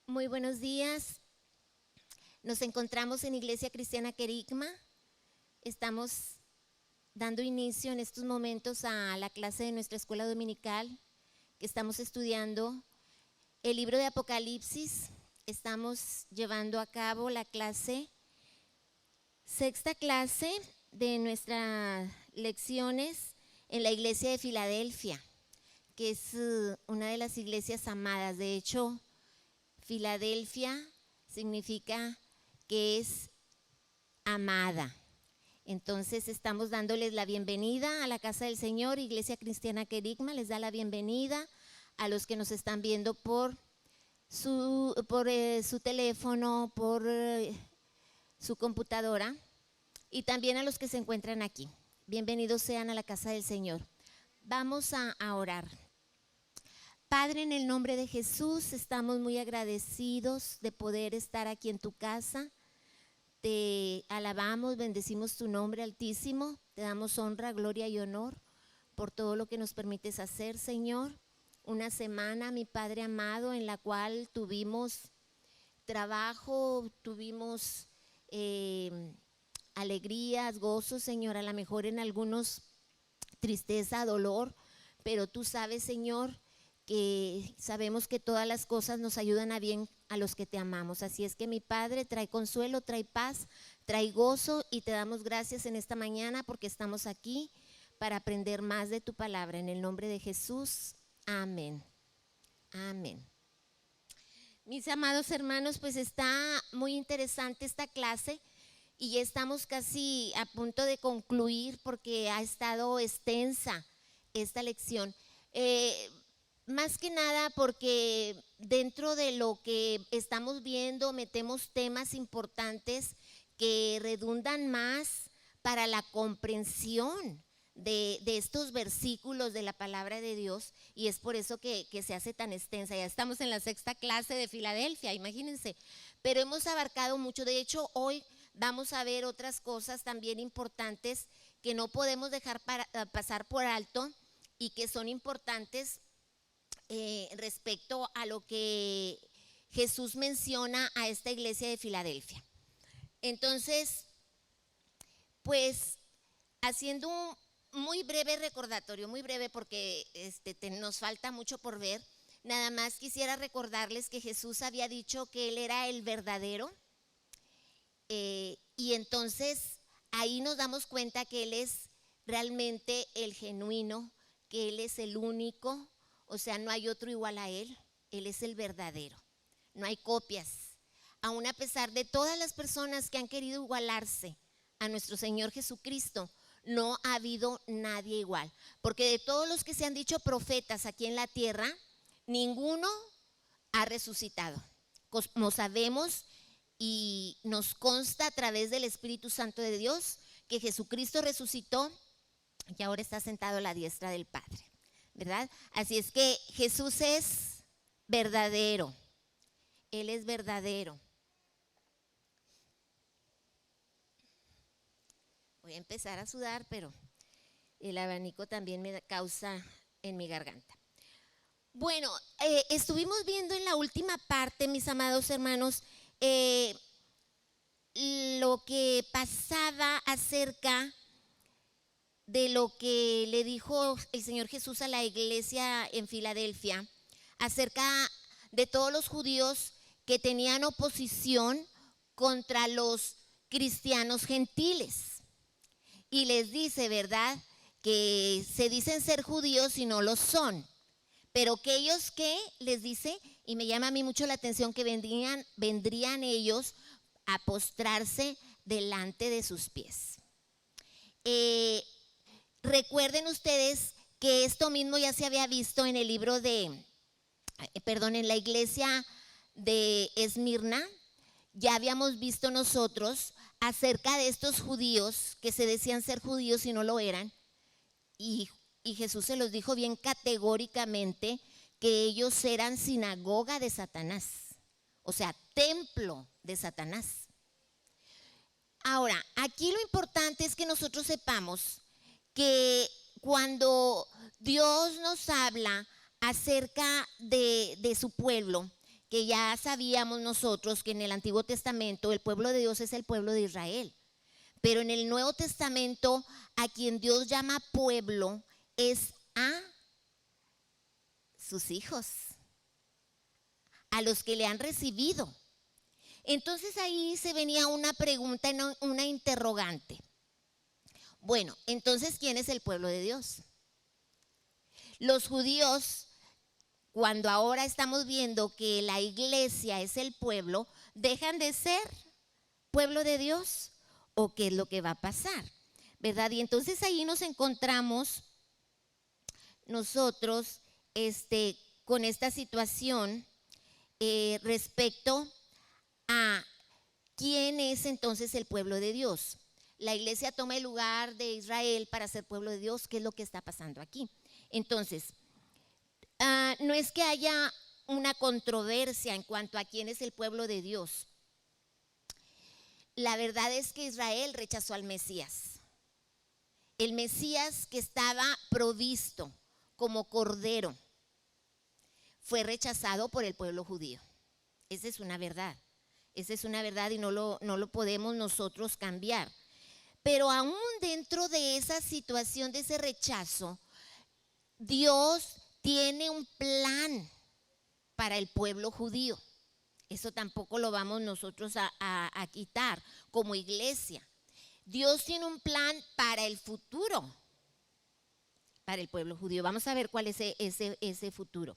Muy buenos días. Nos encontramos en Iglesia Cristiana Querigma. Estamos dando inicio en estos momentos a la clase de nuestra escuela dominical, que estamos estudiando el libro de Apocalipsis. Estamos llevando a cabo la sexta clase de nuestras lecciones en la iglesia de Filadelfia, que es una de las iglesias amadas. De hecho, Filadelfia significa que es amada. Entonces estamos dándoles la bienvenida a la casa del Señor. Iglesia Cristiana Querigma les da la bienvenida a los que nos están viendo por su teléfono, por su computadora, y también a los que se encuentran aquí. Bienvenidos sean a la casa del Señor. Vamos a orar. Padre, en el nombre de Jesús, estamos muy agradecidos de poder estar aquí en tu casa. Te alabamos, bendecimos tu nombre altísimo, te damos honra, gloria y honor por todo lo que nos permites hacer, Señor. Una semana, mi Padre amado, en la cual tuvimos trabajo, tuvimos alegrías, gozos, Señor, a lo mejor en algunos tristeza, dolor, pero tú sabes, Señor, que sabemos que todas las cosas nos ayudan a bien a los que te amamos. Así es que, mi Padre, trae consuelo, trae paz, trae gozo, y te damos gracias en esta mañana porque estamos aquí para aprender más de tu palabra. En el nombre de Jesús, amén. Amén. Mis amados hermanos, pues está muy interesante esta clase y ya estamos casi a punto de concluir porque ha estado extensa esta lección. Más que nada porque dentro de lo que estamos viendo metemos temas importantes que redundan más para la comprensión de estos versículos de la palabra de Dios, y es por eso que se hace tan extensa. Ya estamos en la sexta clase de Filadelfia, imagínense, pero hemos abarcado mucho. De hecho, hoy vamos a ver otras cosas también importantes que no podemos dejar pasar por alto y que son importantes respecto a lo que Jesús menciona a esta iglesia de Filadelfia. Entonces, pues haciendo un muy breve recordatorio, muy breve porque nos falta mucho por ver, nada más quisiera recordarles que Jesús había dicho que Él era el verdadero, y entonces ahí nos damos cuenta que Él es realmente el genuino, que Él es el único. O sea, no hay otro igual a Él. Él es el verdadero. No hay copias. Aún a pesar de todas las personas que han querido igualarse a nuestro Señor Jesucristo, no ha habido nadie igual. Porque de todos los que se han dicho profetas aquí en la tierra, ninguno ha resucitado. Como sabemos y nos consta a través del Espíritu Santo de Dios que Jesucristo resucitó y ahora está sentado a la diestra del Padre, ¿verdad? Así es que Jesús es verdadero. Él es verdadero. Voy a empezar a sudar, pero el abanico también me causa en mi garganta. Bueno, estuvimos viendo en la última parte, mis amados hermanos, lo que pasaba acerca de lo que le dijo el Señor Jesús a la iglesia en Filadelfia, acerca de todos los judíos que tenían oposición contra los cristianos gentiles. Y les dice, ¿verdad?, que se dicen ser judíos y no lo son, pero que ellos, ¿qué? Les dice, y me llama a mí mucho la atención, que vendrían ellos a postrarse delante de sus pies. Recuerden ustedes que esto mismo ya se había visto en el libro en la iglesia de Esmirna. Ya habíamos visto nosotros acerca de estos judíos que se decían ser judíos y no lo eran. Y Jesús se los dijo bien categóricamente que ellos eran sinagoga de Satanás, o sea, templo de Satanás. Ahora, aquí lo importante es que nosotros sepamos que cuando Dios nos habla acerca de su pueblo, que ya sabíamos nosotros que en el Antiguo Testamento el pueblo de Dios es el pueblo de Israel. Pero en el Nuevo Testamento a quien Dios llama pueblo es a sus hijos, a los que le han recibido. Entonces ahí se venía una pregunta, una interrogante. Bueno, entonces, ¿quién es el pueblo de Dios? Los judíos, cuando ahora estamos viendo que la iglesia es el pueblo, ¿dejan de ser pueblo de Dios? ¿O qué es lo que va a pasar? ¿Verdad? Y entonces ahí nos encontramos nosotros con esta situación respecto a quién es entonces el pueblo de Dios. La iglesia toma el lugar de Israel para ser pueblo de Dios. ¿Qué es lo que está pasando aquí? Entonces, no es que haya una controversia en cuanto a quién es el pueblo de Dios. La verdad es que Israel rechazó al Mesías. El Mesías que estaba provisto como cordero fue rechazado por el pueblo judío. Esa es una verdad. Esa es una verdad y no lo podemos nosotros cambiar. Pero aún dentro de esa situación, de ese rechazo, Dios tiene un plan para el pueblo judío. Eso tampoco lo vamos nosotros a quitar como iglesia. Dios tiene un plan para el futuro, para el pueblo judío. Vamos a ver cuál es ese futuro.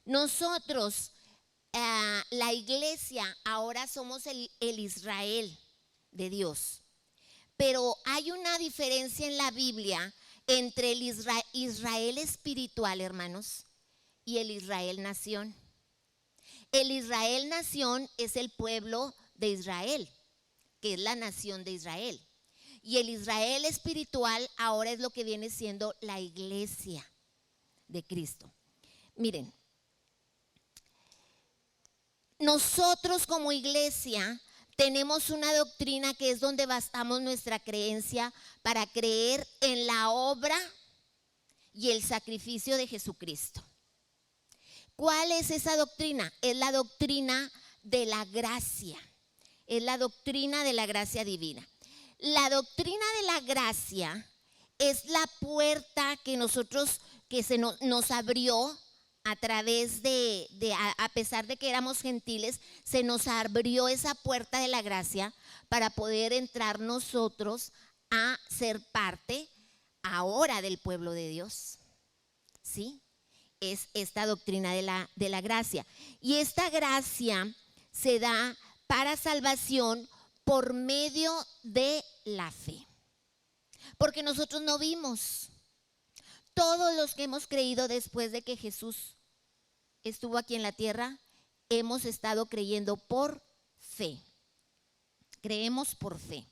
Nosotros, la iglesia, ahora somos el Israel de Dios. Pero hay una diferencia en la Biblia entre el Israel espiritual, hermanos, y el Israel nación. El Israel nación es el pueblo de Israel, que es la nación de Israel. Y el Israel espiritual ahora es lo que viene siendo la iglesia de Cristo. Miren, nosotros como iglesia tenemos una doctrina que es donde basamos nuestra creencia para creer en la obra y el sacrificio de Jesucristo. ¿Cuál es esa doctrina? Es la doctrina de la gracia. Es la doctrina de la gracia divina. La doctrina de la gracia es la puerta que nos abrió a través a pesar de que éramos gentiles, se nos abrió esa puerta de la gracia para poder entrar nosotros a ser parte ahora del pueblo de Dios. ¿Sí? Es esta doctrina de la gracia. Y esta gracia se da para salvación por medio de la fe. Porque nosotros no vimos. Todos los que hemos creído después de que Jesús estuvo aquí en la tierra, hemos estado creyendo por fe. Creemos por fe.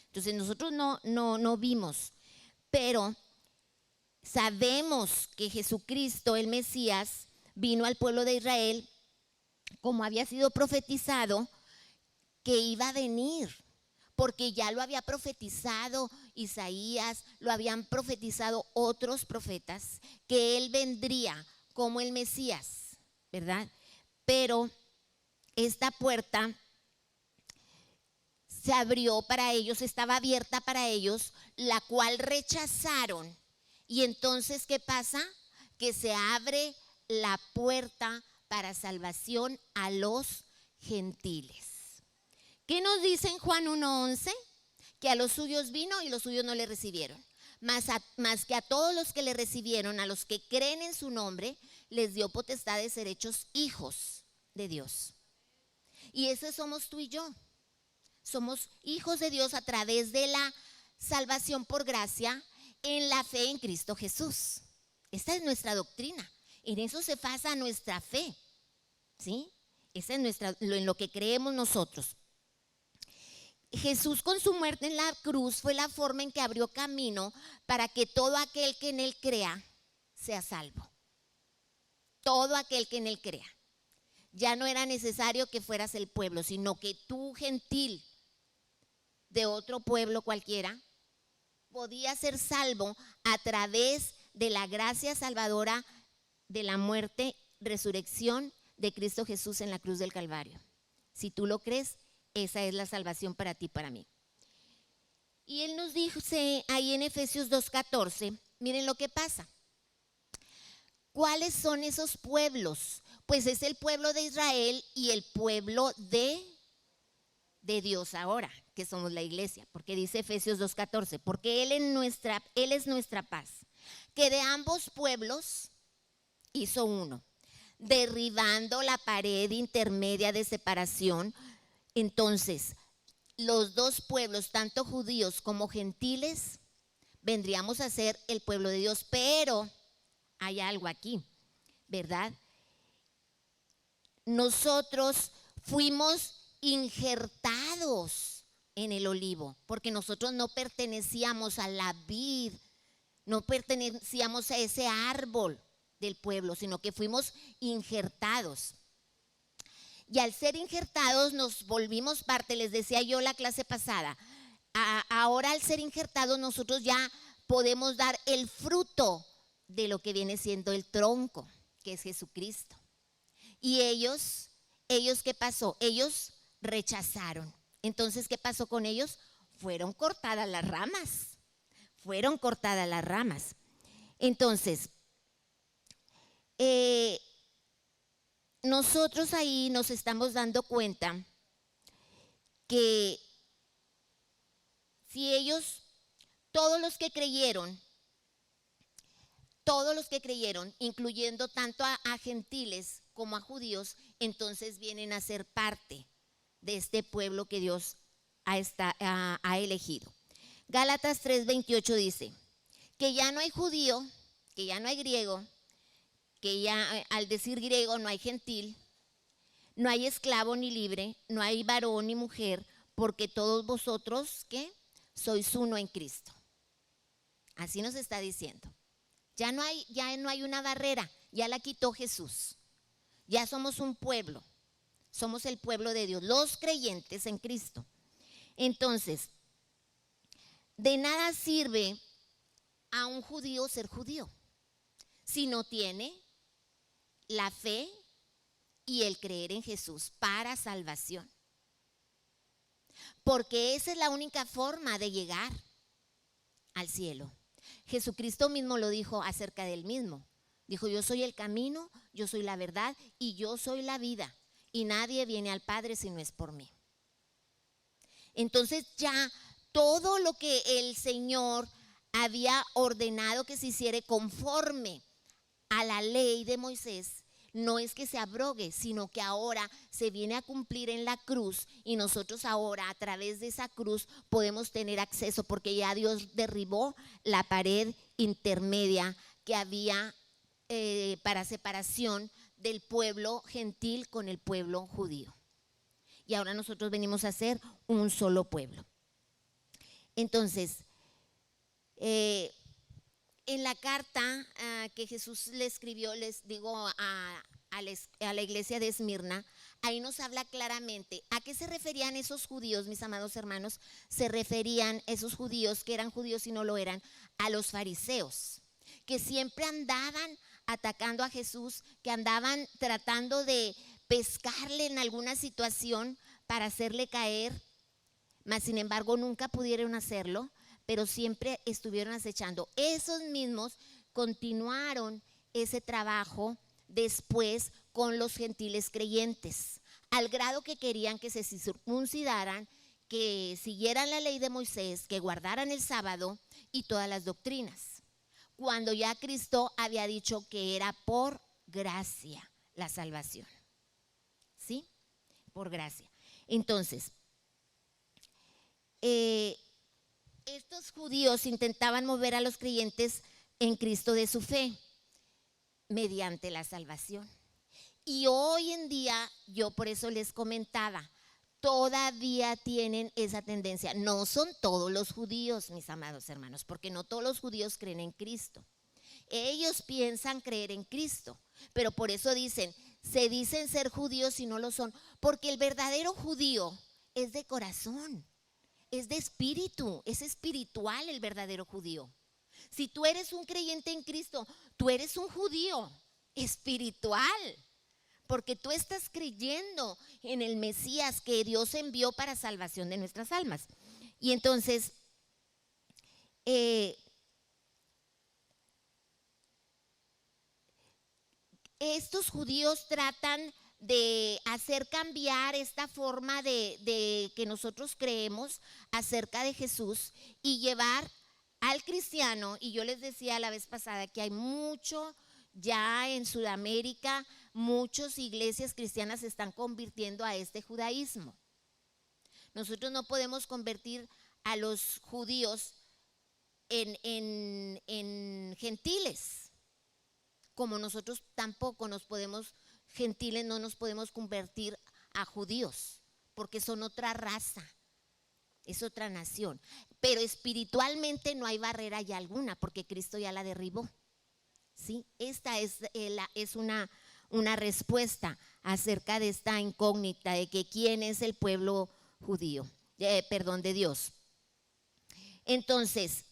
Entonces nosotros no vimos, pero sabemos que Jesucristo, el Mesías, vino al pueblo de Israel como había sido profetizado que iba a venir, porque ya lo había profetizado Isaías, lo habían profetizado otros profetas, que él vendría como el Mesías, ¿verdad? Pero esta puerta se abrió para ellos, estaba abierta para ellos, la cual rechazaron. Y entonces, ¿qué pasa? Que se abre la puerta para salvación a los gentiles. ¿Qué nos dice en Juan 1:11? Que a los suyos vino y los suyos no le recibieron. Más que a todos los que le recibieron, a los que creen en su nombre, les dio potestad de ser hechos hijos de Dios. Y eso somos tú y yo. Somos hijos de Dios a través de la salvación por gracia en la fe en Cristo Jesús. Esta es nuestra doctrina. En eso se basa nuestra fe. ¿Sí? Esa es en lo que creemos nosotros. Jesús con su muerte en la cruz fue la forma en que abrió camino para que todo aquel que en él crea sea salvo. Todo aquel que en él crea. Ya no era necesario que fueras el pueblo, sino que tú, gentil, de otro pueblo cualquiera, podías ser salvo a través de la gracia salvadora de la muerte, resurrección de Cristo Jesús en la cruz del Calvario. Si tú lo crees, esa es la salvación para ti, para mí. Y Él nos dice ahí en Efesios 2:14, miren lo que pasa. ¿Cuáles son esos pueblos? Pues es el pueblo de Israel y el pueblo de Dios ahora, que somos la iglesia, porque dice Efesios 2:14, porque Él es nuestra paz, que de ambos pueblos hizo uno, derribando la pared intermedia de separación. Entonces, los dos pueblos, tanto judíos como gentiles, vendríamos a ser el pueblo de Dios, pero hay algo aquí, ¿verdad? Nosotros fuimos injertados en el olivo, porque nosotros no pertenecíamos a la vid, no pertenecíamos a ese árbol del pueblo, sino que fuimos injertados. Y al ser injertados nos volvimos parte, les decía yo la clase pasada, ahora al ser injertados nosotros ya podemos dar el fruto de lo que viene siendo el tronco, que es Jesucristo. Y ellos ¿qué pasó? Ellos rechazaron. Entonces, ¿qué pasó con ellos? Fueron cortadas las ramas. Fueron cortadas las ramas. Entonces, nosotros ahí nos estamos dando cuenta que si ellos, todos los que creyeron, incluyendo tanto a gentiles como a judíos, entonces vienen a ser parte de este pueblo que Dios ha elegido. Gálatas 3:28 dice que ya no hay judío, que ya no hay griego, que ya al decir griego no hay gentil, no hay esclavo ni libre, no hay varón ni mujer, porque todos vosotros, ¿qué? Sois uno en Cristo. Así nos está diciendo. Ya no hay una barrera, ya la quitó Jesús. Ya somos un pueblo, somos el pueblo de Dios, los creyentes en Cristo. Entonces, de nada sirve a un judío ser judío si no tiene la fe y el creer en Jesús para salvación. Porque esa es la única forma de llegar al cielo. Jesucristo mismo lo dijo acerca del mismo. Dijo, yo soy el camino, yo soy la verdad y yo soy la vida. Y nadie viene al Padre si no es por mí. Entonces ya todo lo que el Señor había ordenado que se hiciera conforme a la ley de Moisés, no es que se abrogue, sino que ahora se viene a cumplir en la cruz y nosotros ahora a través de esa cruz podemos tener acceso porque ya Dios derribó la pared intermedia que había para separación del pueblo gentil con el pueblo judío. Y ahora nosotros venimos a ser un solo pueblo. Entonces, en la carta que Jesús le escribió, les digo a la iglesia de Esmirna, ahí nos habla claramente a qué se referían esos judíos, mis amados hermanos. Se referían esos judíos que eran judíos y no lo eran, a los fariseos, que siempre andaban atacando a Jesús, que andaban tratando de pescarle en alguna situación para hacerle caer, mas sin embargo nunca pudieron hacerlo, pero siempre estuvieron acechando. Esos mismos continuaron ese trabajo después con los gentiles creyentes, al grado que querían que se circuncidaran, que siguieran la ley de Moisés, que guardaran el sábado y todas las doctrinas, cuando ya Cristo había dicho que era por gracia la salvación. ¿Sí? Por gracia. Entonces, estos judíos intentaban mover a los creyentes en Cristo de su fe mediante la salvación. Y hoy en día, yo por eso les comentaba, todavía tienen esa tendencia. No son todos los judíos, mis amados hermanos, porque no todos los judíos creen en Cristo. Ellos piensan creer en Cristo, pero por eso se dicen ser judíos y no lo son, porque el verdadero judío es de corazón, es de espíritu, es espiritual el verdadero judío. Si tú eres un creyente en Cristo, tú eres un judío espiritual, porque tú estás creyendo en el Mesías que Dios envió para salvación de nuestras almas. Y entonces, estos judíos tratan de hacer cambiar esta forma de que nosotros creemos acerca de Jesús y llevar al cristiano. Y yo les decía la vez pasada que hay mucho ya en Sudamérica, muchas iglesias cristianas se están convirtiendo a este judaísmo. Nosotros no podemos convertir a los judíos en gentiles, como nosotros tampoco gentiles no nos podemos convertir a judíos, porque son otra raza, es otra nación. Pero espiritualmente no hay barrera ya alguna, porque Cristo ya la derribó. ¿Sí? Esta es una respuesta acerca de esta incógnita de que quién es el pueblo judío, de Dios. Entonces,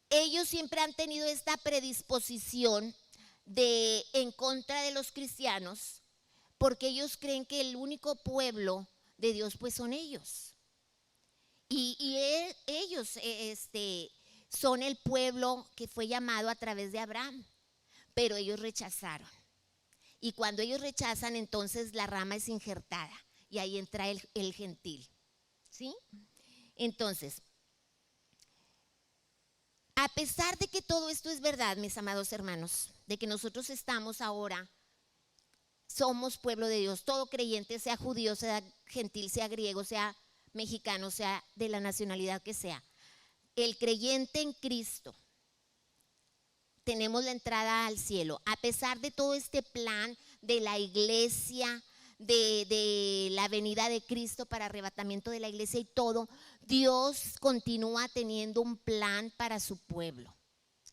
ellos siempre han tenido esta predisposición en contra de los cristianos, porque ellos creen que el único pueblo de Dios pues son ellos. Ellos son el pueblo que fue llamado a través de Abraham, pero ellos rechazaron. Y cuando ellos rechazan, entonces la rama es injertada y ahí entra el gentil. ¿Sí? Entonces, a pesar de que todo esto es verdad, mis amados hermanos, de que nosotros estamos ahora, somos pueblo de Dios, todo creyente, sea judío, sea gentil, sea griego, sea mexicano, sea de la nacionalidad que sea, el creyente en Cristo, tenemos la entrada al cielo. A pesar de todo este plan de la iglesia, de la venida de Cristo para arrebatamiento de la iglesia y todo, Dios continúa teniendo un plan para su pueblo.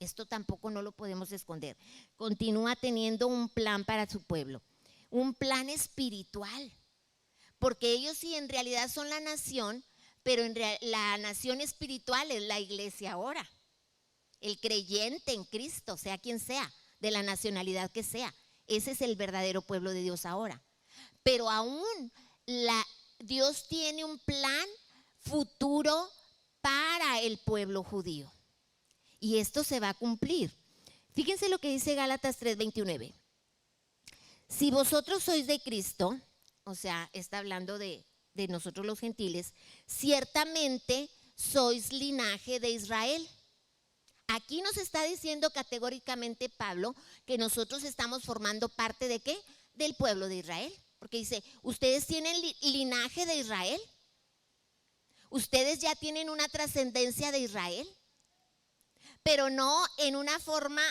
Esto tampoco no lo podemos esconder. Continúa teniendo un plan para su pueblo, un plan espiritual, porque ellos sí en realidad son la nación, pero la nación espiritual es la iglesia ahora. El creyente en Cristo, sea quien sea, de la nacionalidad que sea, ese es el verdadero pueblo de Dios ahora. Pero aún Dios tiene un plan futuro para el pueblo judío. Y esto se va a cumplir. Fíjense lo que dice Gálatas 3:29. Si vosotros sois de Cristo, o sea, está hablando de nosotros los gentiles, ciertamente sois linaje de Israel. Aquí nos está diciendo categóricamente Pablo que nosotros estamos formando parte ¿de qué? Del pueblo de Israel. Porque dice, ustedes tienen linaje de Israel. Ustedes ya tienen una trascendencia de Israel, pero no en una forma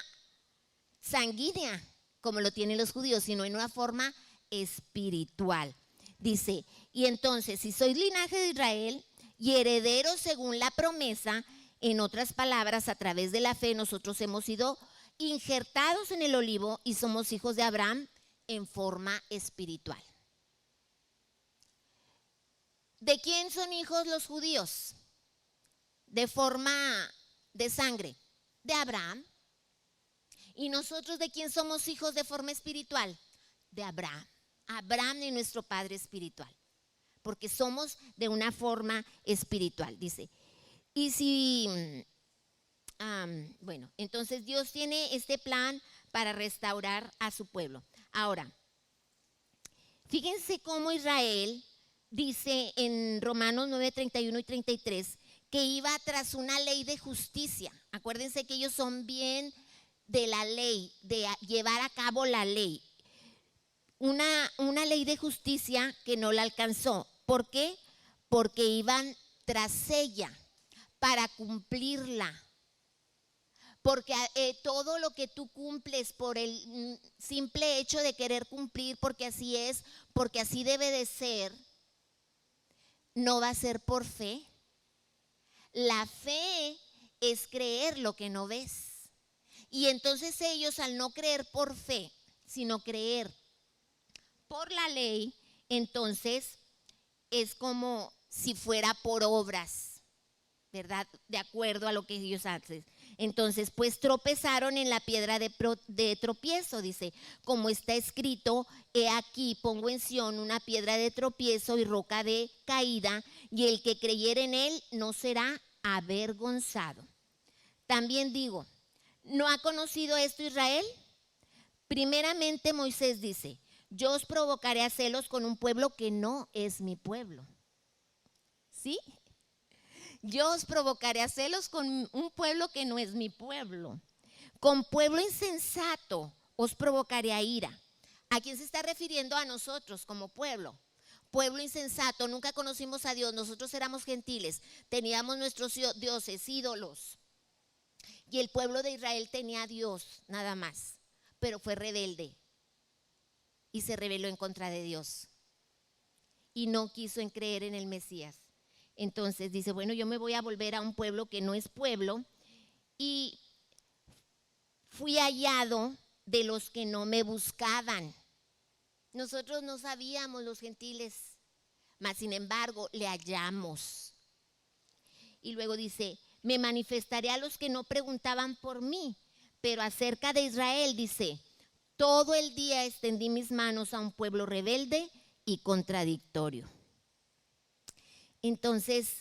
sanguínea como lo tienen los judíos, sino en una forma espiritual. Dice, y entonces si sois linaje de Israel y herederos según la promesa, en otras palabras, a través de la fe nosotros hemos sido injertados en el olivo y somos hijos de Abraham en forma espiritual. ¿De quién son hijos los judíos? De forma de sangre, de Abraham. ¿Y nosotros de quién somos hijos de forma espiritual? De Abraham. Abraham es nuestro padre espiritual, porque somos de una forma espiritual, dice. Y si, bueno, entonces Dios tiene este plan para restaurar a su pueblo. Ahora, fíjense cómo Israel dice en Romanos 9:31 y 33 que iba tras una ley de justicia. Acuérdense que ellos son bien de la ley, de llevar a cabo la ley. Una ley de justicia que no la alcanzó. ¿Por qué? Porque iban tras ella para cumplirla. Porque todo lo que tú cumples por el simple hecho de querer cumplir, porque así es, porque así debe de ser, no va a ser por fe. La fe es creer lo que no ves. Y entonces ellos, al no creer por fe, sino creer por la ley, entonces es como si fuera por obras. ¿verdad? De acuerdo a lo que ellos hacen. Entonces, pues tropezaron en la piedra de tropiezo, dice, como está escrito, he aquí pongo en Sión una piedra de tropiezo y roca de caída, y el que creyere en él no será avergonzado. También digo, ¿no ha conocido esto Israel? Primeramente Moisés dice, yo os provocaré a celos con un pueblo que no es mi pueblo. ¿Sí? Yo os provocaré a celos con un pueblo que no es mi pueblo. Con pueblo insensato os provocaré a ira. ¿A quién se está refiriendo? A nosotros como pueblo. Pueblo insensato, nunca conocimos a Dios, nosotros éramos gentiles, teníamos nuestros dioses, ídolos. Y el pueblo de Israel tenía a Dios, nada más, pero fue rebelde y se rebeló en contra de Dios. Y no quiso en creer en el Mesías. Entonces dice, bueno, yo me voy a volver a un pueblo que no es pueblo, y fui hallado de los que no me buscaban. Nosotros no sabíamos, los gentiles, mas sin embargo le hallamos. Y luego dice, me manifestaré a los que no preguntaban por mí. Pero acerca de Israel dice, todo el día extendí mis manos a un pueblo rebelde y contradictorio. Entonces,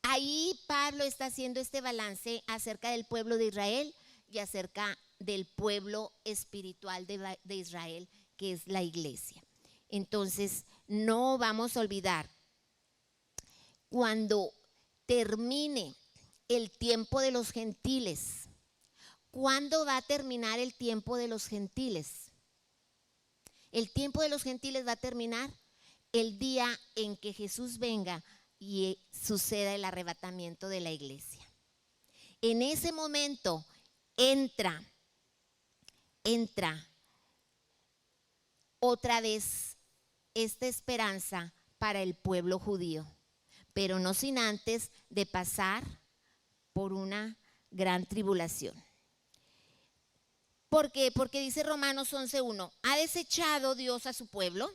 ahí Pablo está haciendo este balance acerca del pueblo de Israel y acerca del pueblo espiritual de Israel, que es la iglesia. Entonces, no vamos a olvidar, cuando termine el tiempo de los gentiles, ¿cuándo va a terminar el tiempo de los gentiles? El tiempo de los gentiles va a terminar el día en que Jesús venga y suceda el arrebatamiento de la iglesia. En ese momento entra otra vez esta esperanza para el pueblo judío, pero no sin antes de pasar por una gran tribulación. ¿Por qué? Porque dice Romanos 11:1, ¿ha desechado Dios a su pueblo?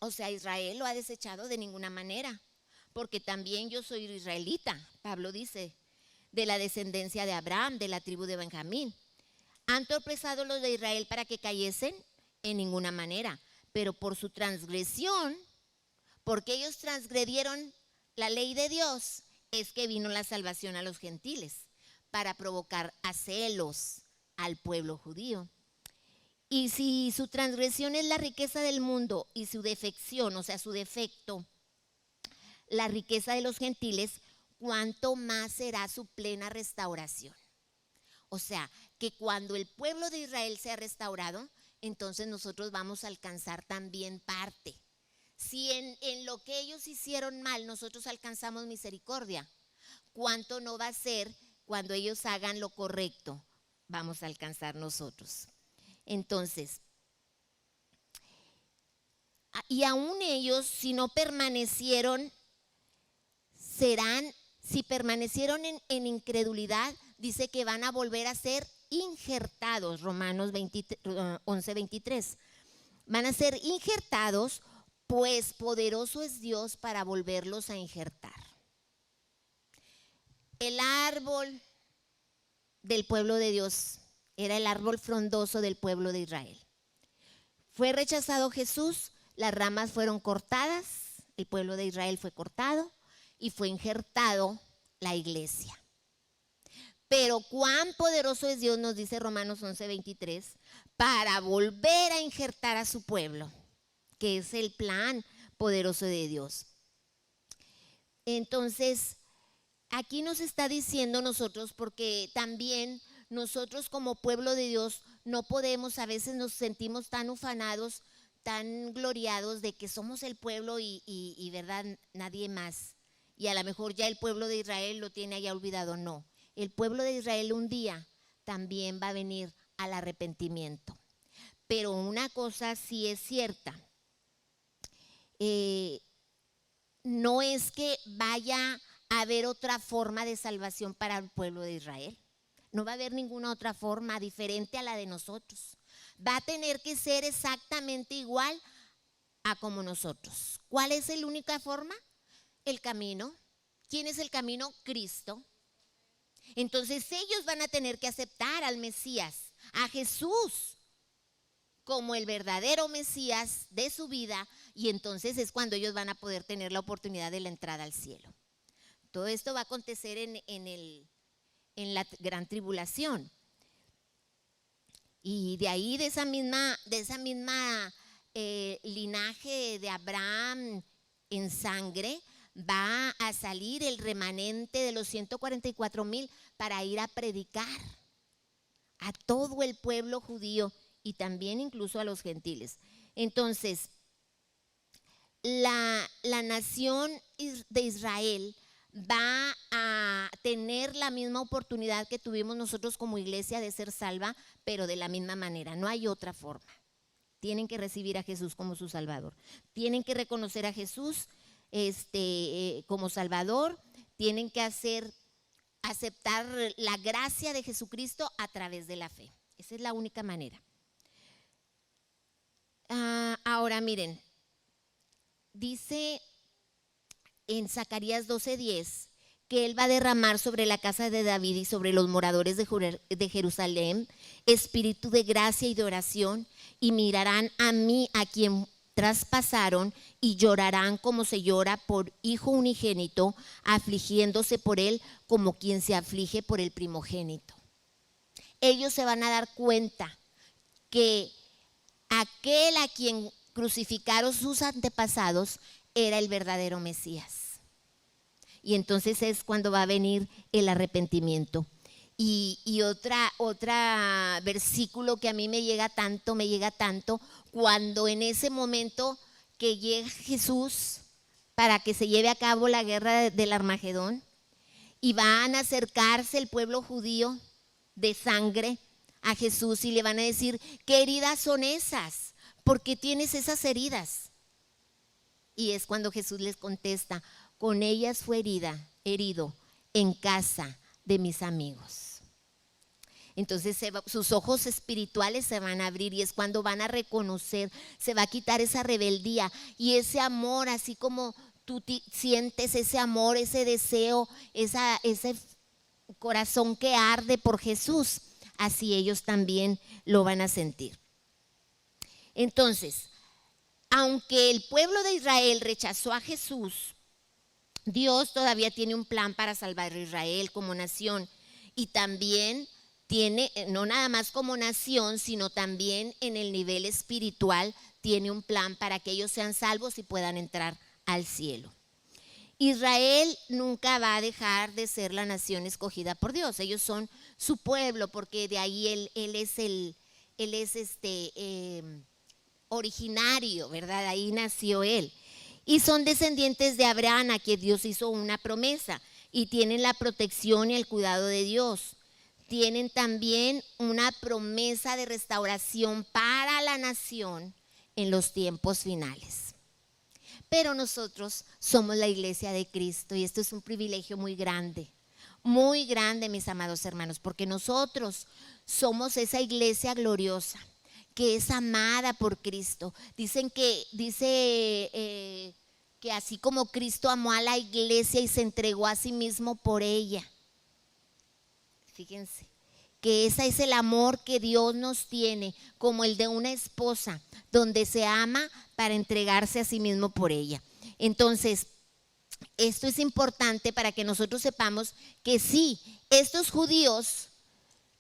O sea, Israel lo ha desechado de ninguna manera, porque también yo soy israelita, Pablo dice, de la descendencia de Abraham, de la tribu de Benjamín. ¿Han tropezado los de Israel para que cayesen? En ninguna manera, pero por su transgresión, porque ellos transgredieron la ley de Dios, es que vino la salvación a los gentiles, para provocar a celos al pueblo judío. Y si su transgresión es la riqueza del mundo y su defección, o sea, su defecto, la riqueza de los gentiles, ¿cuánto más será su plena restauración? O sea, que cuando el pueblo de Israel sea restaurado, entonces nosotros vamos a alcanzar también parte. Si en lo que ellos hicieron mal nosotros alcanzamos misericordia, ¿cuánto no va a ser cuando ellos hagan lo correcto? Vamos a alcanzar nosotros. Entonces, y aún ellos, si no permanecieron, si permanecieron en incredulidad, dice que van a volver a ser injertados, Romanos 11:23. Van a ser injertados, pues poderoso es Dios para volverlos a injertar. El árbol del pueblo de Dios era el árbol frondoso del pueblo de Israel. Fue rechazado Jesús, las ramas fueron cortadas, el pueblo de Israel fue cortado y fue injertado la iglesia. Pero cuán poderoso es Dios, nos dice Romanos 11:23, para volver a injertar a su pueblo, que es el plan poderoso de Dios. Entonces, aquí nos está diciendo nosotros, porque también nosotros como pueblo de Dios no podemos, a veces nos sentimos tan ufanados, tan gloriados de que somos el pueblo y verdad, nadie más. Y a lo mejor ya el pueblo de Israel lo tiene allá olvidado. No, el pueblo de Israel un día también va a venir al arrepentimiento. Pero una cosa sí es cierta, no es que vaya a haber otra forma de salvación para el pueblo de Israel. No va a haber ninguna otra forma diferente a la de nosotros. Va a tener que ser exactamente igual a como nosotros. ¿Cuál es la única forma? El camino, ¿Quién es el camino? Cristo. Entonces ellos van a tener que aceptar al Mesías, a Jesús, como el verdadero Mesías de su vida, y entonces es cuando ellos van a poder tener la oportunidad de la entrada al cielo. Todo esto va a acontecer en la gran tribulación. Y de ahí, de esa misma linaje de Abraham en sangre, va a salir el remanente de los 144,000 para ir a predicar a todo el pueblo judío y también incluso a los gentiles. Entonces, la nación de Israel va a tener la misma oportunidad que tuvimos nosotros como iglesia de ser salva, pero de la misma manera, no hay otra forma. Tienen que recibir a Jesús como su Salvador, tienen que reconocer a Jesús como Salvador, tienen que aceptar la gracia de Jesucristo a través de la fe. Esa es la única manera. Ahora miren, dice en Zacarías 12:10 que Él va a derramar sobre la casa de David y sobre los moradores de Jerusalén espíritu de gracia y de oración, y mirarán a mí, a quien traspasaron, y llorarán como se llora por hijo unigénito, afligiéndose por él como quien se aflige por el primogénito. Ellos se van a dar cuenta que aquel a quien crucificaron sus antepasados era el verdadero Mesías. Y entonces es cuando va a venir el arrepentimiento. Y otra versículo que a mí me llega tanto, cuando en ese momento que llega Jesús para que se lleve a cabo la guerra del Armagedón, y van a acercarse el pueblo judío de sangre a Jesús y le van a decir: ¿qué heridas son esas? ¿Por qué tienes esas heridas? Y es cuando Jesús les contesta: con ellas fue herido en casa de mis amigos. Entonces sus ojos espirituales se van a abrir, y es cuando van a reconocer, se va a quitar esa rebeldía y ese amor, así como tú sientes ese amor, ese deseo, ese corazón que arde por Jesús, así ellos también lo van a sentir. Entonces, aunque el pueblo de Israel rechazó a Jesús, Dios todavía tiene un plan para salvar a Israel como nación, y también tiene, no nada más como nación, sino también en el nivel espiritual, tiene un plan para que ellos sean salvos y puedan entrar al cielo. Israel nunca va a dejar de ser la nación escogida por Dios. Ellos son su pueblo, porque de ahí él es originario, ¿verdad? Ahí nació él. Y son descendientes de Abraham, a quien Dios hizo una promesa, y tienen la protección y el cuidado de Dios. Tienen también una promesa de restauración para la nación en los tiempos finales. Pero nosotros somos la iglesia de Cristo, y esto es un privilegio muy grande, mis amados hermanos, porque nosotros somos esa iglesia gloriosa que es amada por Cristo. Dice que así como Cristo amó a la iglesia y se entregó a sí mismo por ella. Fíjense que ese es el amor que Dios nos tiene, como el de una esposa, donde se ama para entregarse a sí mismo por ella. Entonces, esto es importante para que nosotros sepamos que sí, estos judíos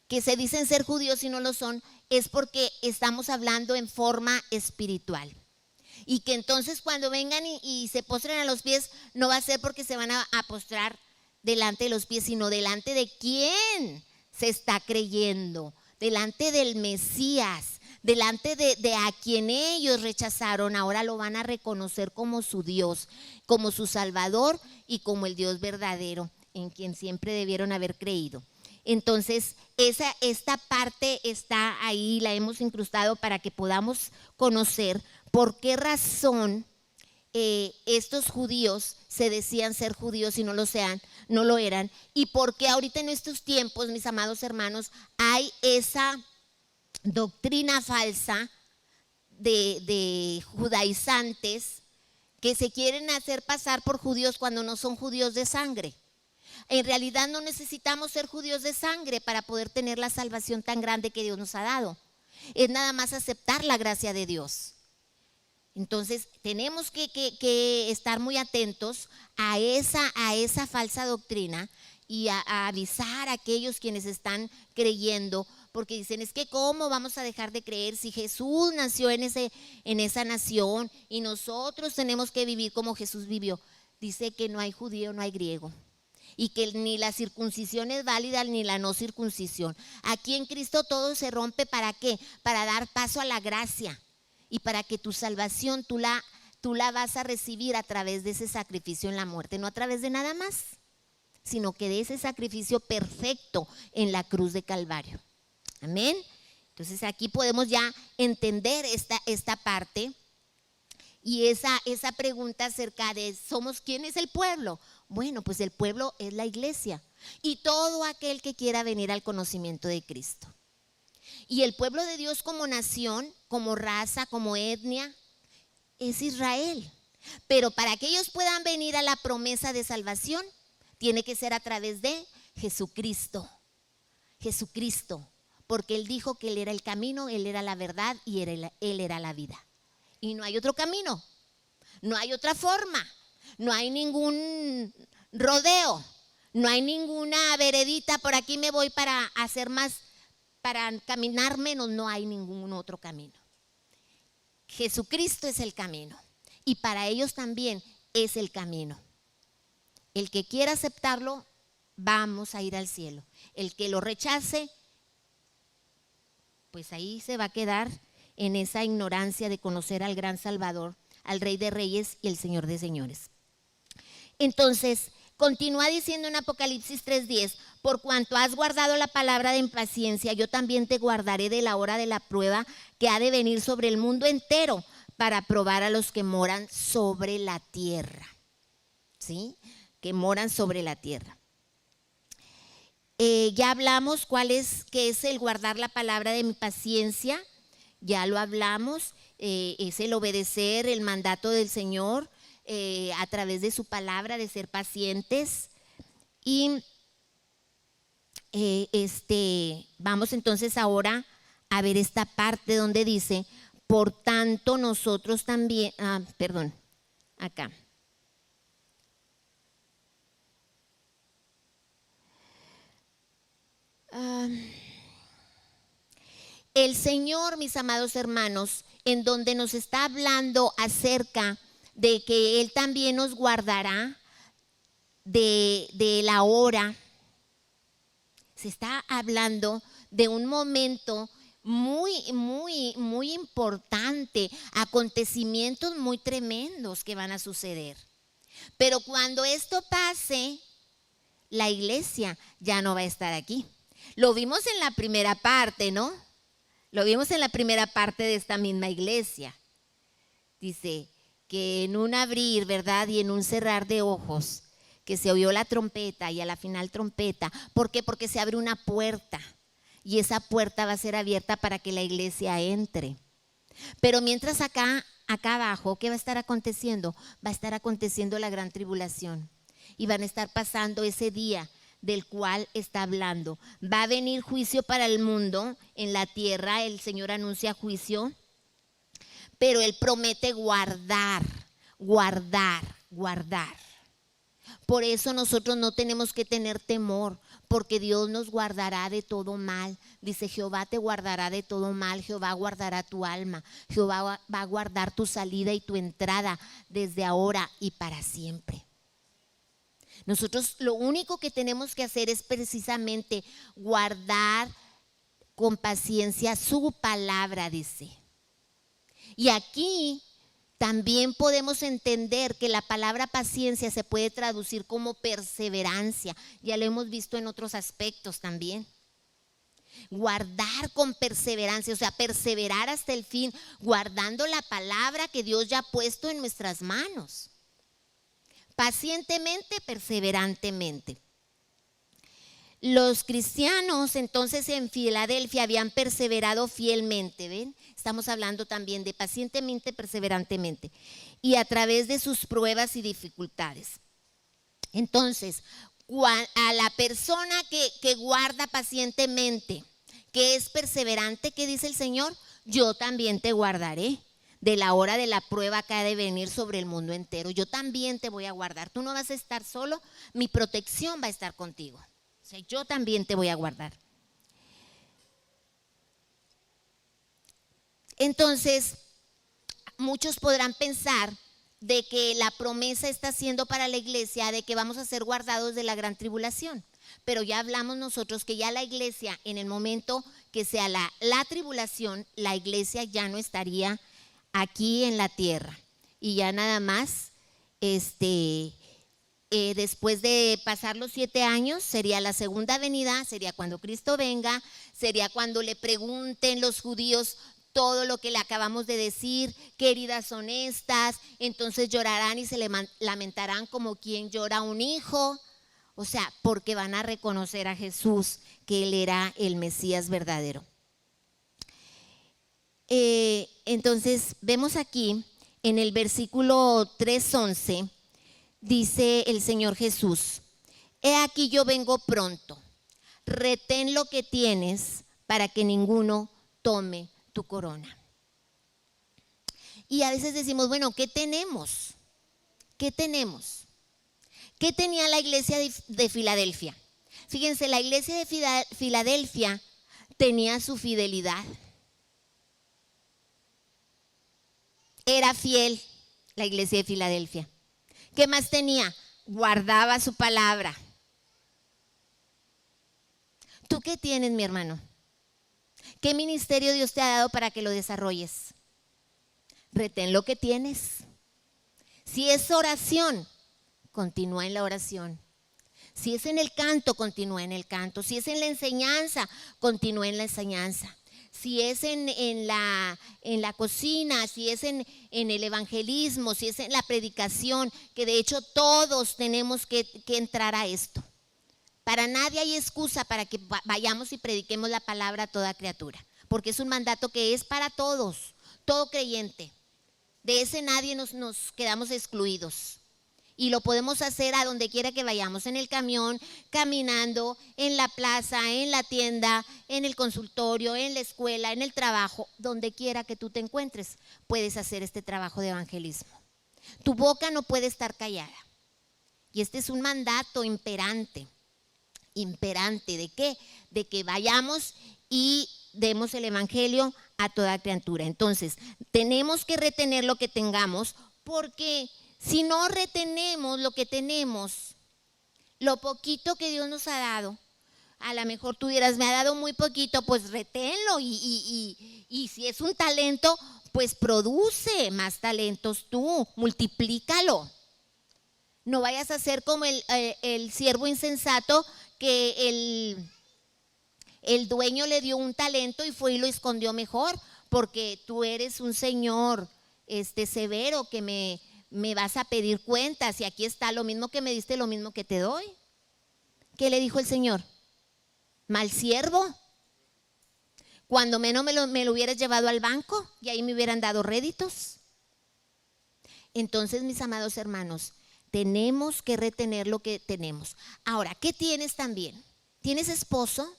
que se dicen ser judíos y no lo son, es porque estamos hablando en forma espiritual. Y que entonces cuando vengan y se postren a los pies, no va a ser porque se van a postrar delante de los pies, sino delante de quién se está creyendo, delante del Mesías, delante de a quien ellos rechazaron. Ahora lo van a reconocer como su Dios, como su Salvador y como el Dios verdadero, en quien siempre debieron haber creído. Entonces, esta parte está ahí, la hemos incrustado para que podamos conocer por qué razón estos judíos se decían ser judíos y no lo eran, y por qué ahorita en estos tiempos, mis amados hermanos, hay esa doctrina falsa de judaizantes que se quieren hacer pasar por judíos cuando no son judíos de sangre. En realidad no necesitamos ser judíos de sangre para poder tener la salvación tan grande que Dios nos ha dado. Es nada más aceptar la gracia de Dios. Entonces tenemos que estar muy atentos a esa falsa doctrina y a avisar a aquellos quienes están creyendo, porque dicen, es que ¿cómo vamos a dejar de creer si Jesús nació en esa nación y nosotros tenemos que vivir como Jesús vivió? Dice que no hay judío, no hay griego, y que ni la circuncisión es válida ni la no circuncisión. Aquí en Cristo todo se rompe, ¿para qué? Para dar paso a la gracia y para que tu salvación tú la vas a recibir a través de ese sacrificio en la muerte, no a través de nada más, sino que de ese sacrificio perfecto en la cruz de Calvario. Amén. Entonces aquí podemos ya entender esta parte y esa pregunta acerca de ¿somos quién es el pueblo? Bueno, pues el pueblo es la iglesia y todo aquel que quiera venir al conocimiento de Cristo. Y el pueblo de Dios como nación, como raza, como etnia, es Israel. Pero para que ellos puedan venir a la promesa de salvación, tiene que ser a través de Jesucristo. Jesucristo, porque Él dijo que Él era el camino, Él era la verdad y Él era la vida. Y no hay otro camino, no hay otra forma, no hay ningún rodeo, no hay ninguna veredita, por aquí me voy para hacer más, para caminar menos, no hay ningún otro camino. Jesucristo es el camino y para ellos también es el camino. El que quiera aceptarlo, vamos a ir al cielo. El que lo rechace, pues ahí se va a quedar en esa ignorancia de conocer al gran Salvador, al Rey de Reyes y el Señor de Señores. Entonces, continúa diciendo en Apocalipsis 3:10, por cuanto has guardado la palabra de impaciencia, yo también te guardaré de la hora de la prueba que ha de venir sobre el mundo entero para probar a los que moran sobre la tierra. ¿Sí? Que moran sobre la tierra. Ya hablamos qué es el guardar la palabra de mi paciencia, ya lo hablamos, es el obedecer el mandato del Señor a través de su palabra, de ser pacientes. Y vamos entonces ahora a ver esta parte donde dice, por tanto nosotros también, acá. El Señor, mis amados hermanos, en donde nos está hablando acerca de que Él también nos guardará de la hora, se está hablando de un momento muy, muy, muy importante, acontecimientos muy tremendos que van a suceder. Pero cuando esto pase, la iglesia ya no va a estar aquí. Lo vimos en la primera parte, ¿no? Lo vimos en la primera parte de esta misma iglesia. Dice que en un abrir, ¿verdad? Y en un cerrar de ojos, que se oyó la trompeta y a la final trompeta. ¿Por qué? Porque se abre una puerta y esa puerta va a ser abierta para que la iglesia entre. Pero mientras acá abajo, ¿qué va a estar aconteciendo? Va a estar aconteciendo la gran tribulación y van a estar pasando ese día del cual está hablando. Va a venir juicio para el mundo en la tierra, el Señor anuncia juicio, pero Él promete guardar. Por eso nosotros no tenemos que tener temor, porque Dios nos guardará de todo mal. Dice, Jehová te guardará de todo mal, Jehová guardará tu alma, Jehová va a guardar tu salida y tu entrada desde ahora y para siempre. Nosotros lo único que tenemos que hacer es precisamente guardar con paciencia su palabra, dice. Y aquí también podemos entender que la palabra paciencia se puede traducir como perseverancia. Ya lo hemos visto en otros aspectos también. Guardar con perseverancia, o sea, perseverar hasta el fin, guardando la palabra que Dios ya ha puesto en nuestras manos. Pacientemente, perseverantemente. Los cristianos entonces en Filadelfia habían perseverado fielmente, ¿ven? Estamos hablando también de pacientemente, perseverantemente, y a través de sus pruebas y dificultades. Entonces, a la persona que guarda pacientemente, que es perseverante, ¿qué dice el Señor? Yo también te guardaré de la hora de la prueba que ha de venir sobre el mundo entero. Yo también te voy a guardar. Tú no vas a estar solo, mi protección va a estar contigo. O sea, yo también te voy a guardar. Entonces, muchos podrán pensar de que la promesa está siendo para la iglesia de que vamos a ser guardados de la gran tribulación. Pero ya hablamos nosotros que ya la iglesia, en el momento que sea la tribulación, la iglesia ya no estaría aquí en la tierra. Y ya nada más, después de pasar los 7 años, sería la segunda venida, sería cuando Cristo venga, sería cuando le pregunten los judíos todo lo que le acabamos de decir, qué heridas son estas, entonces llorarán y se lamentarán como quien llora a un hijo, o sea, porque van a reconocer a Jesús, que Él era el Mesías verdadero. Entonces vemos aquí en el versículo 3:11, dice el Señor Jesús: he aquí yo vengo pronto, retén lo que tienes para que ninguno tome tu corona. Y a veces decimos, bueno, ¿qué tenemos? ¿Qué tenemos? ¿Qué tenía la iglesia de Filadelfia? Fíjense, la iglesia de Filadelfia tenía su fidelidad. Era fiel la iglesia de Filadelfia. ¿Qué más tenía? Guardaba su palabra. ¿Tú qué tienes, mi hermano? ¿Qué ministerio Dios te ha dado para que lo desarrolles? Retén lo que tienes. Si es oración, continúa en la oración. Si es en el canto, continúa en el canto. Si es en la enseñanza, continúa en la enseñanza. Si es en la cocina, si es en el evangelismo, si es en la predicación, que de hecho todos tenemos que entrar a esto. Para nadie hay excusa para que vayamos y prediquemos la palabra a toda criatura, porque es un mandato que es para todos, todo creyente. De ese nadie nos quedamos excluidos. Y lo podemos hacer a donde quiera que vayamos, en el camión, caminando, en la plaza, en la tienda, en el consultorio, en la escuela, en el trabajo, donde quiera que tú te encuentres, puedes hacer este trabajo de evangelismo. Tu boca no puede estar callada. Y este es un mandato imperante. ¿Imperante de qué? De que vayamos y demos el evangelio a toda criatura. Entonces, tenemos que retener lo que tengamos, porque si no retenemos lo que tenemos, lo poquito que Dios nos ha dado, a lo mejor tú dirás, me ha dado muy poquito, pues reténlo, y si es un talento, pues produce más talentos tú, multiplícalo. No vayas a ser como el siervo insensato, que el dueño le dio un talento y fue y lo escondió mejor, porque tú eres un Señor severo, que me vas a pedir cuentas, y aquí está, lo mismo que me diste, lo mismo que te doy. ¿Qué le dijo el Señor? Mal siervo. Cuando menos me lo hubieras llevado al banco y ahí me hubieran dado réditos. Entonces, mis amados hermanos, tenemos que retener lo que tenemos. Ahora, ¿qué tienes también? ¿Tienes esposo?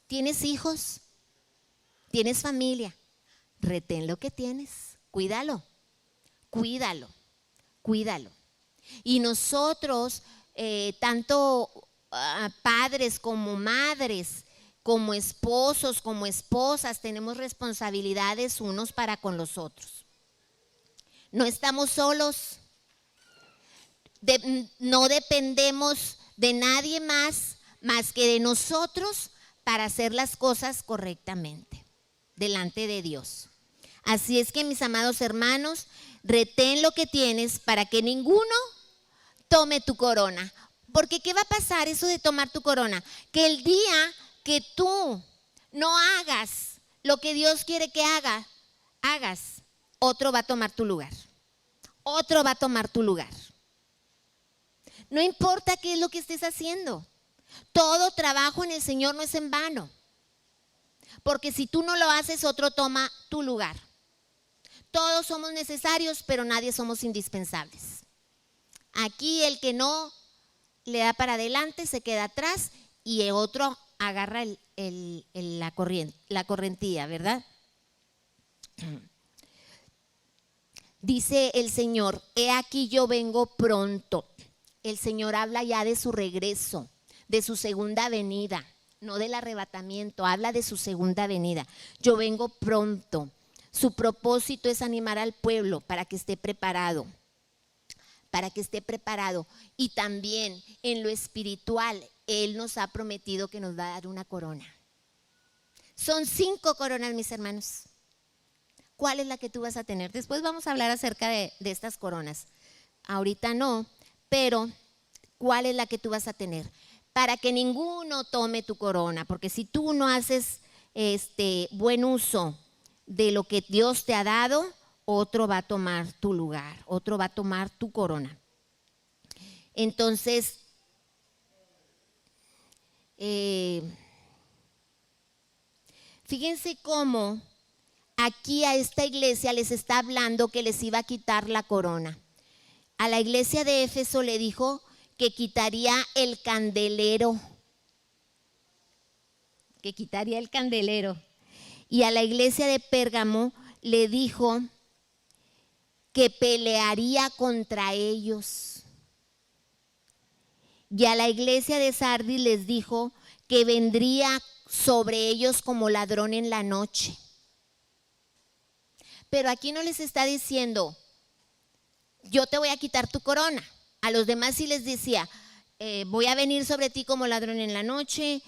¿Tienes hijos? ¿Tienes familia? Retén lo que tienes, cuídalo. Cuídalo, cuídalo. Y nosotros, tanto padres como madres, como esposos, como esposas, tenemos responsabilidades unos para con los otros. No estamos solos, no dependemos de nadie más que de nosotros para hacer las cosas correctamente delante de Dios. Así es que, mis amados hermanos, retén lo que tienes para que ninguno tome tu corona. Porque ¿qué va a pasar eso de tomar tu corona? Que el día que tú no hagas lo que Dios quiere que hagas, otro va a tomar tu lugar. Otro va a tomar tu lugar. No importa qué es lo que estés haciendo. Todo trabajo en el Señor no es en vano, porque si tú no lo haces, otro toma tu lugar. Todos somos necesarios, pero nadie somos indispensables. Aquí el que no le da para adelante se queda atrás y el otro agarra la correntilla, ¿verdad? Dice el Señor, he aquí yo vengo pronto. El Señor habla ya de su regreso, de su segunda venida, no del arrebatamiento, habla de su segunda venida. Yo vengo pronto. Su propósito es animar al pueblo para que esté preparado. Y también en lo espiritual, Él nos ha prometido que nos va a dar una corona. Son 5 coronas, mis hermanos. ¿Cuál es la que tú vas a tener? Después vamos a hablar acerca de estas coronas. Ahorita no, pero ¿cuál es la que tú vas a tener? Para que ninguno tome tu corona, porque si tú no haces buen uso de lo que Dios te ha dado, otro va a tomar tu lugar, otro va a tomar tu corona. Entonces, fíjense cómo aquí a esta iglesia les está hablando que les iba a quitar la corona. A la iglesia de Éfeso le dijo que quitaría el candelero. Y a la iglesia de Pérgamo le dijo que pelearía contra ellos. Y a la iglesia de Sardis les dijo que vendría sobre ellos como ladrón en la noche. Pero aquí no les está diciendo, yo te voy a quitar tu corona. A los demás sí les decía, voy a venir sobre ti como ladrón en la noche,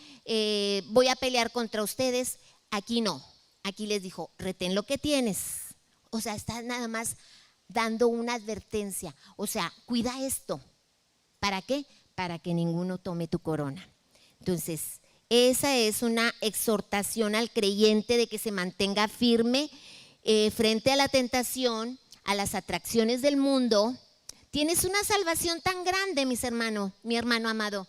voy a pelear contra ustedes. Aquí no, aquí les dijo, retén lo que tienes. O sea, está nada más dando una advertencia. O sea, cuida esto. ¿Para qué? Para que ninguno tome tu corona. Entonces, esa es una exhortación al creyente de que se mantenga firme frente a la tentación, a las atracciones del mundo. Tienes una salvación tan grande, mis hermanos, mi hermano amado.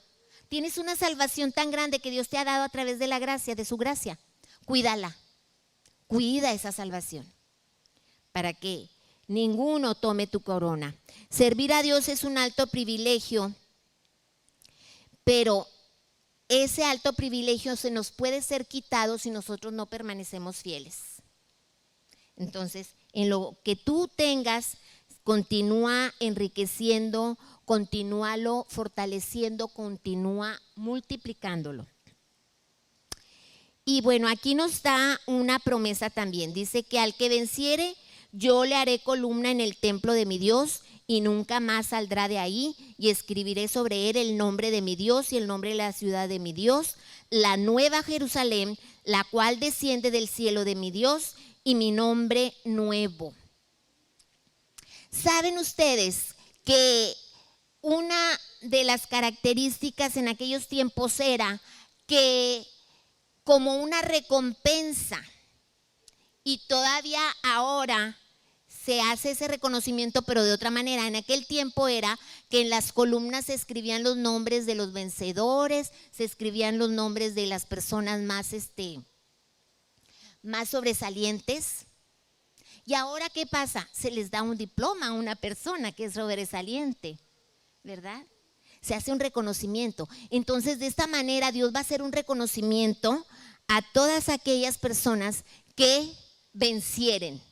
Tienes una salvación tan grande que Dios te ha dado a través de la gracia, de su gracia. Cuídala, cuida esa salvación para que ninguno tome tu corona. Servir a Dios es un alto privilegio, pero ese alto privilegio se nos puede ser quitado si nosotros no permanecemos fieles. Entonces, en lo que tú tengas, continúa enriqueciendo, continúalo fortaleciendo, continúa multiplicándolo. Y bueno, aquí nos da una promesa también. Dice que al que venciere, yo le haré columna en el templo de mi Dios y nunca más saldrá de ahí, y escribiré sobre él el nombre de mi Dios y el nombre de la ciudad de mi Dios, la nueva Jerusalén, la cual desciende del cielo de mi Dios, y mi nombre nuevo. ¿Saben ustedes que una de las características en aquellos tiempos era que como una recompensa, y todavía ahora se hace ese reconocimiento, pero de otra manera? En aquel tiempo era que en las columnas se escribían los nombres de los vencedores, se escribían los nombres de las personas más sobresalientes. Y ahora, ¿qué pasa? Se les da un diploma a una persona que es sobresaliente, ¿verdad? Se hace un reconocimiento. Entonces, de esta manera, Dios va a hacer un reconocimiento a todas aquellas personas que vencieren.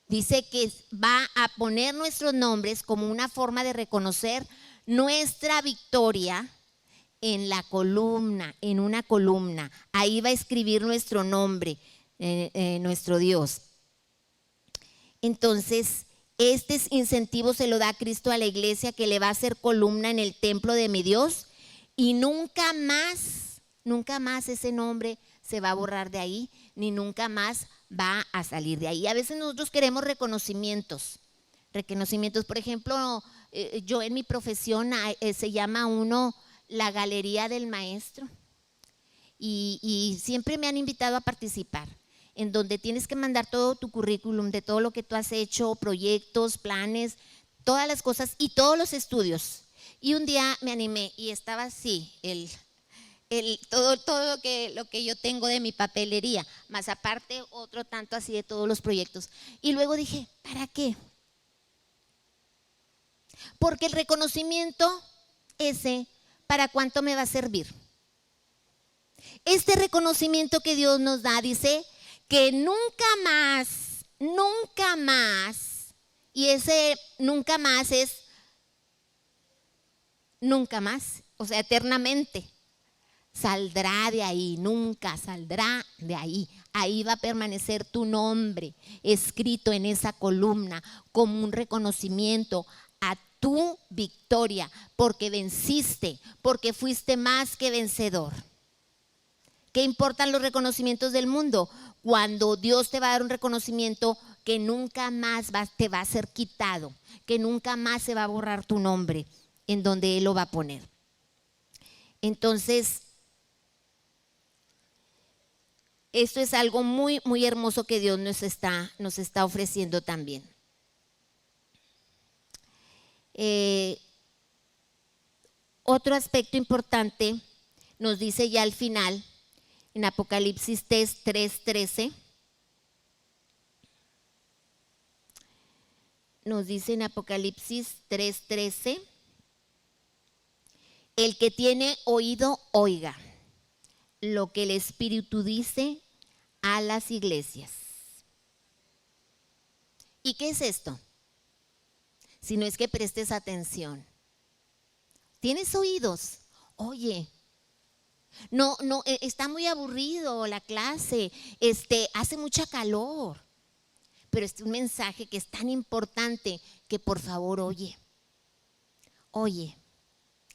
Dice que va a poner nuestros nombres como una forma de reconocer nuestra victoria en la columna, en una columna. Ahí va a escribir nuestro nombre, nuestro Dios. Entonces, este incentivo se lo da Cristo a la iglesia, que le va a hacer columna en el templo de mi Dios, y nunca más ese nombre se va a borrar de ahí, ni nunca más va a salir de ahí. A veces nosotros queremos reconocimientos. Por ejemplo, yo en mi profesión se llama uno la galería del maestro, y siempre me han invitado a participar, en donde tienes que mandar todo tu currículum de todo lo que tú has hecho, proyectos, planes, todas las cosas y todos los estudios. Y un día me animé y estaba así, todo lo que yo tengo de mi papelería, más aparte otro tanto así de todos los proyectos. Y luego dije, ¿para qué? Porque el reconocimiento ese, ¿para cuánto me va a servir? Este reconocimiento que Dios nos da dice que nunca más, y ese nunca más es nunca más, o sea, eternamente. Saldrá de ahí, nunca saldrá de ahí. Ahí va a permanecer tu nombre escrito en esa columna como un reconocimiento a tu victoria, porque venciste, porque fuiste más que vencedor. ¿Qué importan los reconocimientos del mundo? Cuando Dios te va a dar un reconocimiento que nunca más te va a ser quitado, que nunca más se va a borrar tu nombre en donde Él lo va a poner. Entonces, esto es algo muy, muy hermoso que Dios nos está ofreciendo también. Otro aspecto importante nos dice ya al final, en Apocalipsis 3:13, nos dice en Apocalipsis 3:13, el que tiene oído, oiga lo que el Espíritu dice a las iglesias. ¿Y qué es esto? Si no es que prestes atención. ¿Tienes oídos? Oye. No, está muy aburrido la clase, hace mucha calor. Pero es un mensaje que es tan importante que por favor oye,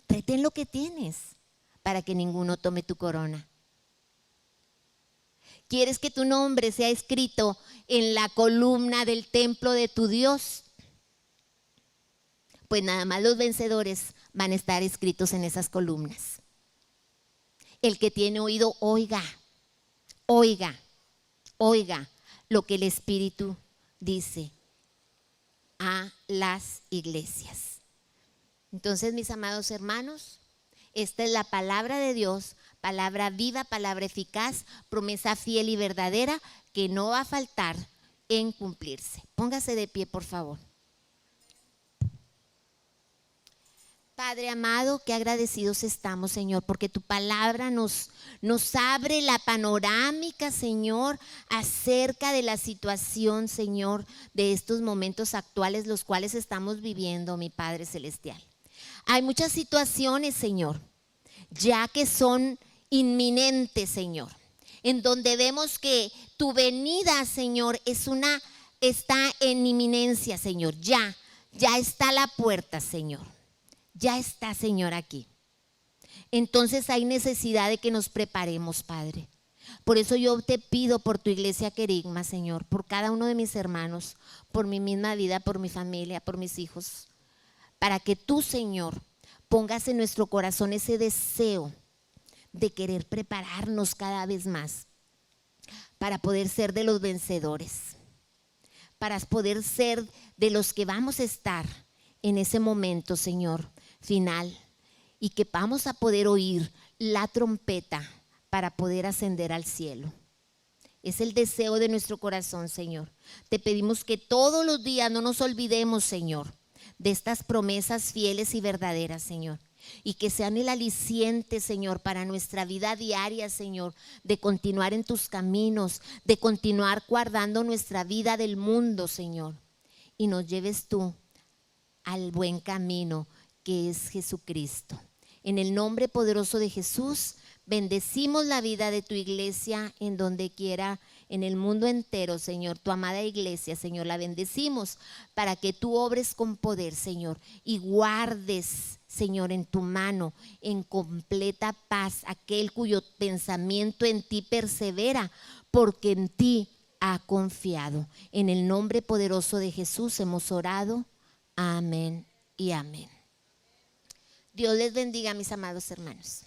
retén lo que tienes para que ninguno tome tu corona. ¿Quieres que tu nombre sea escrito en la columna del templo de tu Dios? Pues nada más los vencedores van a estar escritos en esas columnas. El que tiene oído, oiga lo que el Espíritu dice a las iglesias. Entonces, mis amados hermanos, esta es la palabra de Dios, palabra viva, palabra eficaz, promesa fiel y verdadera que no va a faltar en cumplirse. Póngase de pie, por favor. Padre amado, qué agradecidos estamos, Señor, porque tu palabra nos abre la panorámica, Señor, acerca de la situación, Señor, de estos momentos actuales, los cuales estamos viviendo, mi Padre Celestial. Hay muchas situaciones, Señor, ya que son inminentes, Señor, en donde vemos que tu venida, Señor, está en inminencia, Señor, ya está a la puerta, Señor. Ya está, Señor, aquí. Entonces hay necesidad de que nos preparemos, Padre. Por eso yo te pido por tu iglesia Querigma, Señor, por cada uno de mis hermanos, por mi misma vida, por mi familia, por mis hijos, para que tú, Señor, pongas en nuestro corazón ese deseo de querer prepararnos cada vez más para poder ser de los vencedores, para poder ser de los que vamos a estar en ese momento, Señor, final, y que vamos a poder oír la trompeta para poder ascender al cielo. Es el deseo de nuestro corazón, Señor. Te pedimos que todos los días no nos olvidemos, Señor, de estas promesas fieles y verdaderas, Señor, y que sean el aliciente, Señor, para nuestra vida diaria, Señor, de continuar en tus caminos, de continuar guardando nuestra vida del mundo, Señor, y nos lleves tú al buen camino que es Jesucristo. En el nombre poderoso de Jesús, bendecimos la vida de tu iglesia en donde quiera, en el mundo entero, Señor. Tu amada iglesia, Señor, la bendecimos para que tú obres con poder, Señor, y guardes, Señor, en tu mano, en completa paz, aquel cuyo pensamiento en ti persevera, porque en ti ha confiado. En el nombre poderoso de Jesús hemos orado. Amén y amén. Dios les bendiga, mis amados hermanos.